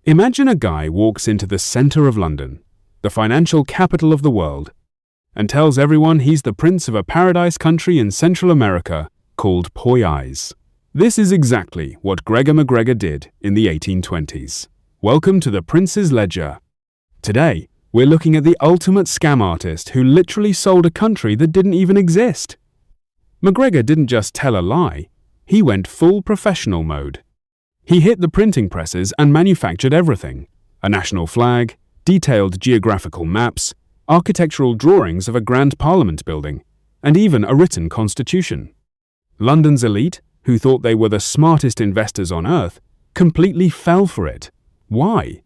Imagine a guy walks into the center of London, the financial capital of the world, and tells everyone he's the prince of a paradise country in Central America called Poyais. This is exactly what Gregor McGregor did in the 1820s. Welcome to the Prince's Ledger. Today, we're looking at the ultimate scam artist who literally sold a country that didn't even exist. McGregor didn't just tell a lie, he went full professional mode. He hit the printing presses and manufactured everything: a national flag, detailed geographical maps, architectural drawings of a grand parliament building, and even a written constitution. London's elite, who thought they were the smartest investors on earth, completely fell for it. Why?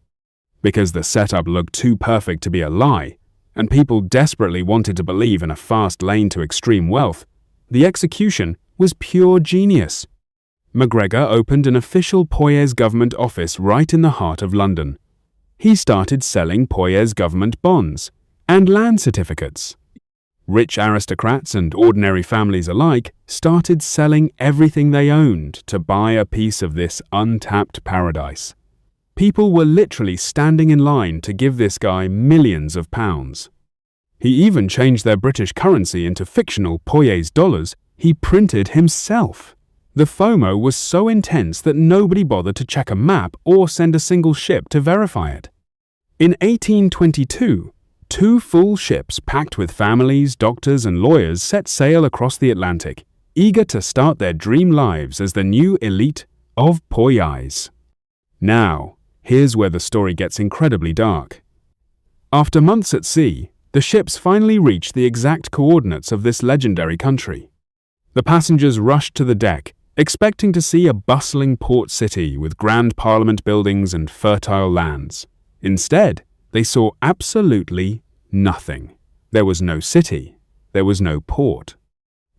Because the setup looked too perfect to be a lie, and people desperately wanted to believe in a fast lane to extreme wealth. The execution was pure genius. McGregor opened an official Poyais government office right in the heart of London. He started selling Poyais government bonds and land certificates. Rich aristocrats and ordinary families alike started selling everything they owned to buy a piece of this untapped paradise. People were literally standing in line to give this guy millions of pounds. He even changed their British currency into fictional Poyais dollars he printed himself. The FOMO was so intense that nobody bothered to check a map or send a single ship to verify it. In 1822, 2 full ships packed with families, doctors, and lawyers set sail across the Atlantic, eager to start their dream lives as the new elite of Poyais. Now, here's where the story gets incredibly dark. After months at sea, the ships finally reached the exact coordinates of this legendary country. The passengers rushed to the deck, expecting to see a bustling port city with grand parliament buildings and fertile lands. Instead, they saw absolutely nothing. There was no city. There was no port.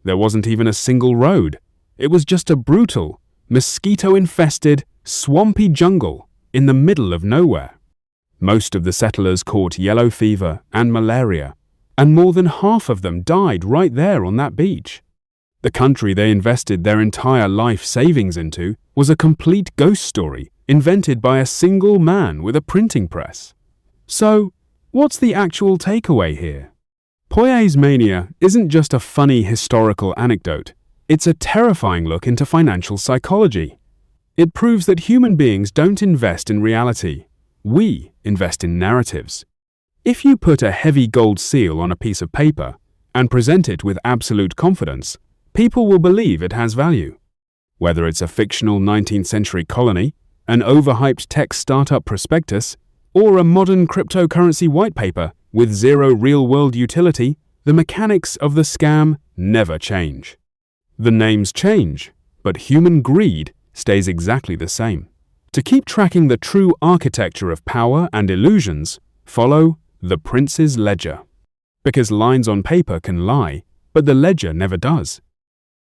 There wasn't even a single road. It was just a brutal, mosquito-infested, swampy jungle in the middle of nowhere. Most of the settlers caught yellow fever and malaria, and more than half of them died right there on that beach. The country they invested their entire life savings into was a complete ghost story invented by a single man with a printing press. So, what's the actual takeaway here? Poyais mania isn't just a funny historical anecdote. It's a terrifying look into financial psychology. It proves that human beings don't invest in reality. We invest in narratives. If you put a heavy gold seal on a piece of paper and present it with absolute confidence, people will believe it has value. Whether it's a fictional 19th century colony, an overhyped tech startup prospectus, or a modern cryptocurrency white paper with zero real-world utility, the mechanics of the scam never change. The names change, but human greed stays exactly the same. To keep tracking the true architecture of power and illusions, follow the Prince's Ledger. Because lines on paper can lie, but the ledger never does.